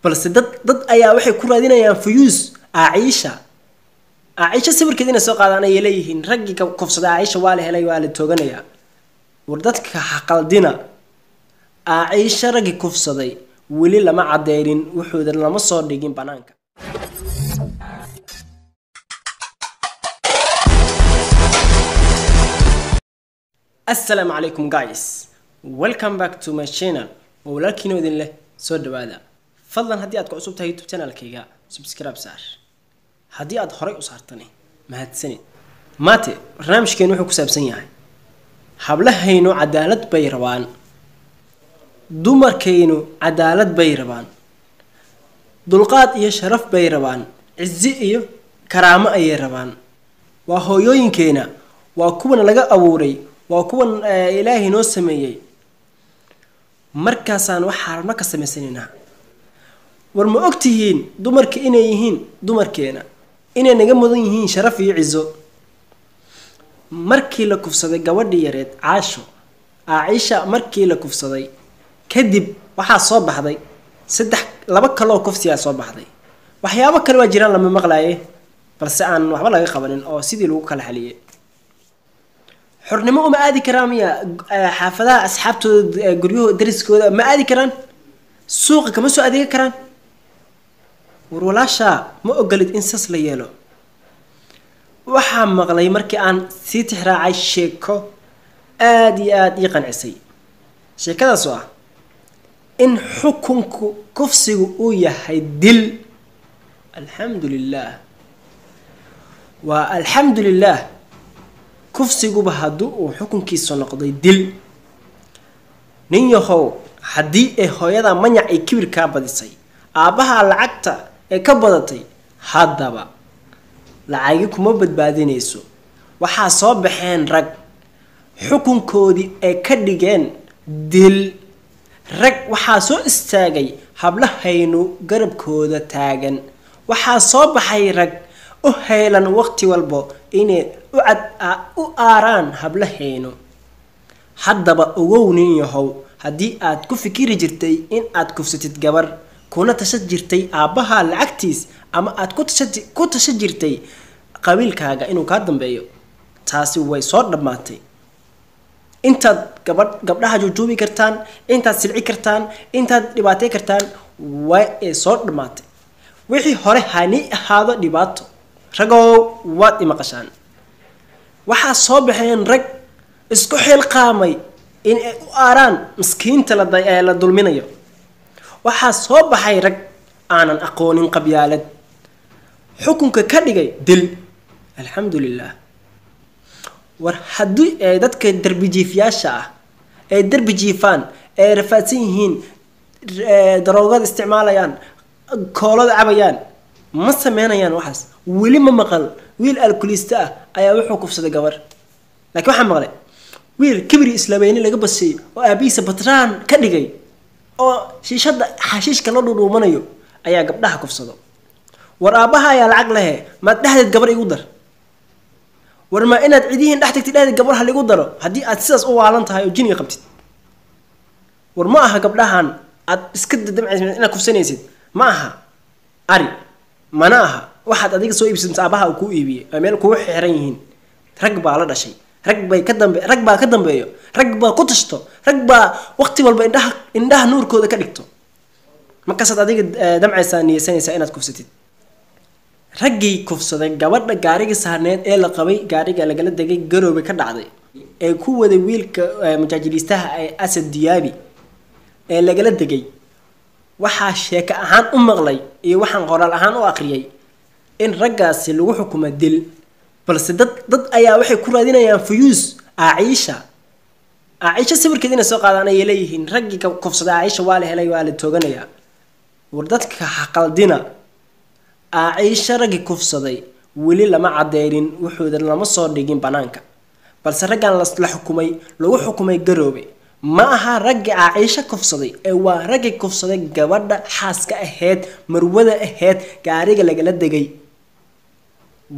balse dad ayaa waxay ku raadinayaan fuyuus Aisha sawirkeedina soo qaadanay leeyihiin raggii ka kufsaday Aisha waa la helay waa la tooganayaa war dadka xaqaldina Aisha raggii kufsaday wali lama cadeerin wuxuu lama soo dhigin banaanka Assalamu alaikum guys, welcome back to my channel. Walaalkiin idin leh soo dhawaada. Fadlan haddii aad ku cusub tahay YouTube channel-kayga, subscribe saar. Haddii aad horay u saartani, mahadsanid. Maate, barnaamijkeenu wuxuu ku saabsan yahay hablahaynu cadaalad bay rabaan. Dumarkaynu cadaalad bay rabaan. Dulqaad iyo sharaf bay rabaan. Izzi iyo karaamo ay rabaan. Waa hooyooyinkeena, waa kuwan laga abuuray. waa kuwan Ilaahay noo sameeyay markaasaan waxa ma ka sameeysanina war ma ogtihiin dumarka inay yihiin dumarkeena inay naga mudan yihiin sharaf iyo cizo markii la kufsaday gabadhii yareed Aisha markii la kufsaday kadib waxa soo baxday laba kale oo kufsiya soo baxday waxyaabo kale waa jiraan lama maqlaaye balse aan waxba laga qabanin oo sidii lagu kala xaliyay xornimo uma aadi karaamiya xaafadaha asxaabtooda guriyahooda dariskooda ma aadi karaan suuqa kama soo adeegi karaan war walaasha ma ogolid in sas la yeelo waxa maqlay markii aan si tixraacay sheeko aad iyo aad ii qancisay sheekadaas oo ah in xukunku kufsigu uu yahay dil alxamdulillah kufsiguba hadduu uu xukunkiisa noqday dil nin yahow haddii ay hooyada manyac ay kibir ka badisay aabaha lacagta ee ka badatay haddaba lacagi kuma badbaadinayso waxaa soo baxeen rag xukunkoodii ay ka dhigeen dil rag waxaa soo istaagay hablahaynu garabkooda taagan waxaa soo baxay rag u heelan waqti walbo inay u aaraan hablahaynu haddaba ogownin yahow haddii aad ku fikiri jirtay in aad kufsatid gabar kuna tashan jirtay aabaha lacagtiis ama aad ku tashan jirtay qabiilkaaga inuu ka dambeeyo taasi way soo dhamaatay intaad gabdhaha jujuubi kartaan intaad silci kartaan intaad dhibaatay kartaan way soo dhamaatay wixii hore hani ahaado dhibaato ragow waad imaqashaan waxaa soo baxeen rag isku xilqaamay in ay u aaraan miskiinta la dulminayo waxaa soo baxay rag aanan aqoonin qabyaalad xukunka ka dhigay dil alxamdulillah war haddii ay dadka darbijiifyaasha ah ay darbi jiifaan ay rafaadsan yihiin daroogada isticmaalayaan koolada cabayaan ma sameynayaan waxaas weli ma maqal wiil alkoolista ah ayaa wuxuu kufsaday gabar laakiin waxa maqlay wiil kibri islaameeyay laga basay oo aabiisa batraan ka dhigay oo shiishada xashiishka la dhuudhuumanayo ayaa gabdhaha kufsado war aabaha ayaa lacag leh ma dhaxdeed gabar igu dar war ma inaad cidiin dhax tagtid dhaxdeed gabar hal igu daro hadii aad sidaas u waalan tahay oo jini qabtid war ma aha gabdhahan aad iska dadamcaysid inaad kufsanaysid ma aha ari mana aha waxaad adiga soo iibsantay aabaha ku iibiyay meel ku xiran yihiin rag baa la dhashay rag baa ka dambeeyo rag baa ku tashto rag baa waqti walba indhaha nuurkooda ka dhigto markaas adiga damcaysaa niyeysanaysaa inaad kufsatid raggii kufsaday gabadha gaariga saarneed ee la qabay gaariga lagala degay garoobe ka dhacday ee ku waday wiilka mujaajiliistaha ee Asad Diyabi ee lagala degay waxaa sheeka ahaan u maqlay iyo waxaan qoraal ahaan u aqriyay in raggaasi lagu xukumo dil balse dad ayaa waxay ku raadinayaan fuyuus Aisha sawirkeedina soo qaadanay leeyihiin raggii ka kufsaday Aisha waa la helay waa la tooganayaa war dadka xaqaldina Aisha raggii kufsaday wali lama cadeerin wuxuu lama soo dhigin banaanka balse raggan la xukumay lagu xukumay garoobe ma aha ragga Aisha kufsaday ee waa ragga kufsaday gabadha xaaska ahayd marwada ahayd gaariga lagala degay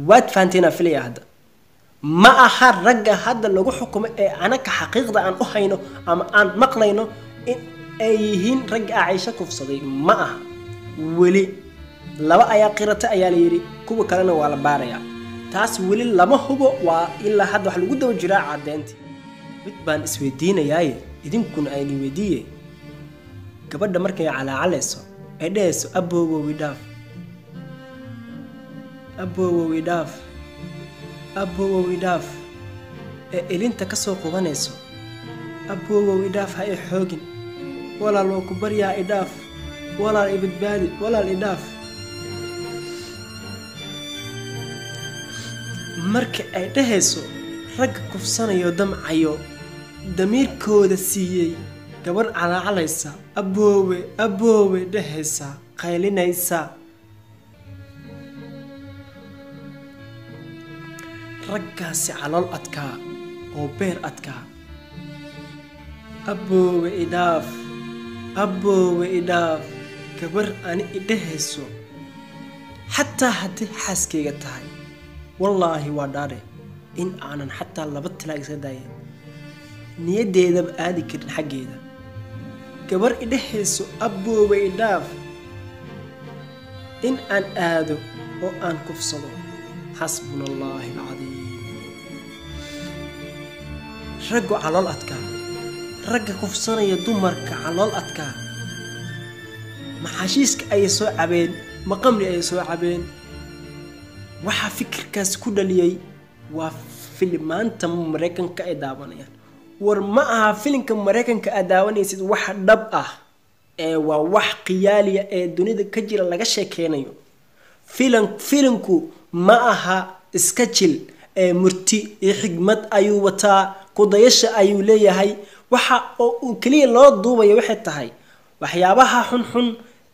waad faantina filaya hada ma aha ragga hadda lagu xukumay ee anaka xaqiiqda aan u hayno ama aan maqlayno in ay yihiin ragga Aisha kufsaday ma aha weli laba ayaa qirata ayaa la yiri kuwa kalena waa la baarayaa taas weli lama hubo waa ilaa hadda wax lagu daba jiraa cadeyntii mid baan isweydiinayaa idinkuna ay weydiiyeen gabadha markay calaacalayso ay dhahayso aboowo widhaaf aboowo widhaaf ee ilinta ka soo qubanayso aboowo widhaaf ha i xoogin walaal waa ku baryaa idhaaf walaal i badbaadi walaal idhaaf marka ay dhahayso ragga kufsanayo damcayo damiirkooda siiyey gabadh calaacalaysa aboowe dhahaysa qaylinaysa raggaasi calool adkaa oo beer adkaa aboowe idhaaf gabarh ani idhahayso xataa haddii xaaskayga tahay wallaahi waa dhaare in aanan xataa laba talaag iska daaya niyaddeedaba aadi karin xaggeeda gabarh idhahayso aboowe idhaaf in aan aado oo aan kufsado xasbuna allaahi alcadiim raggu calool adkaa ragga kufsanaya dumarka calool adkaa maxaashiiska ayay soo cabeen maqamri ayay soo cabeen waxaa fikirkaas ku dhaliyay waa filimaanta Mareykanka ay daawanayaan war ma aha filimka Mareykanka aad daawanaysid wax dhab ah ee waa wax qiyaaliya ee dunida ka jira laga sheekeynayo filimku ma aha iska jil ee murti iyo xigmad ayuu wataa kudayasha ayuu leeyahay waxa oo kaliya loo duubayo waxay tahay waxyaabaha xun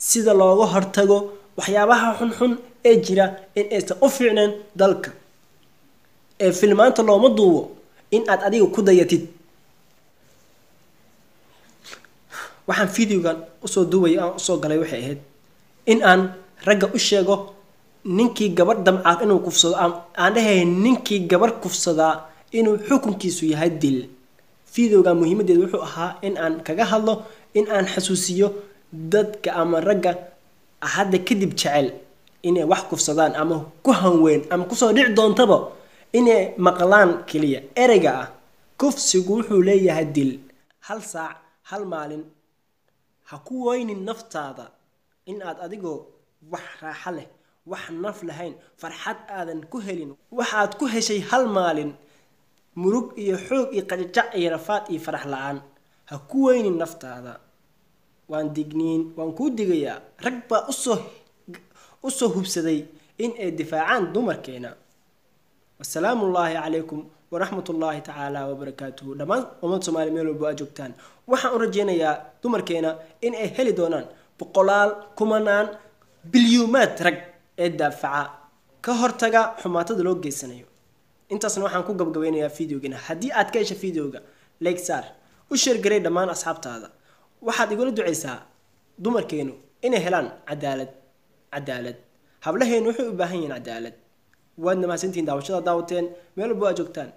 sida looga hortago waxyaabaha xun ee jira in aysan u fiicnaan dalka ee filmaanta looma duubo in aad adiga ku dayatid waxaan fiidiyogan usoo duubay aan usoo galay waxay ahayd in aan ragga u sheego ninkii gabadh damca inuu kufsado aan dhahay ninkii gabadh kufsada inuu xukunkiisu yahay dil fiidiyoga muhiimadeedu wuxuu ahaa in aan kaga hadlo in aan xasuusiyo dadka ama ragga hadda kadib jecel inay wax kufsadaan ama ku hanweyn ama kusoo dhici doontaba inay maqlaan kaliya ereyga ah kufsigu wuxuu leeyahay dil hal saac hal maalin ha ku waynin naftaada in aad adigoo wax raaxo leh wax naf lahayn farxad aadan ku helin waxaad ku heshay hal maalin murug iyo xoog iyo qajajac iyo rafaad iyo farax la'aan ha ku waynin naftaada waan digniin waan ku digayaa rag baa usoo hubsaday in ay difaacaan dumarkeena والسلام الله عليكم ورحمة الله تعالى وبركاته دمان ومن سومالي ميلو بو اجوجتان waxaan u rajeynayaa dumarkeena in ay heli doonaan boqolaal kumanaan bilyuumaad rag ee daafaca ka hortaga xumaatada loo geysanayo intaasna waxaan ku gabagabeynayaa fiidiyogeena haddii aad ka heshay fiidiyowga like saar u share garee dhammaan asxaabtaada waxaad igula duceysaa dumarkeenu inay helaan cadaalad hablaheenu waxay u baahan yihiin cadaalad waadna mahadsantihiin daawashada daawateen meel walba aad joogtaan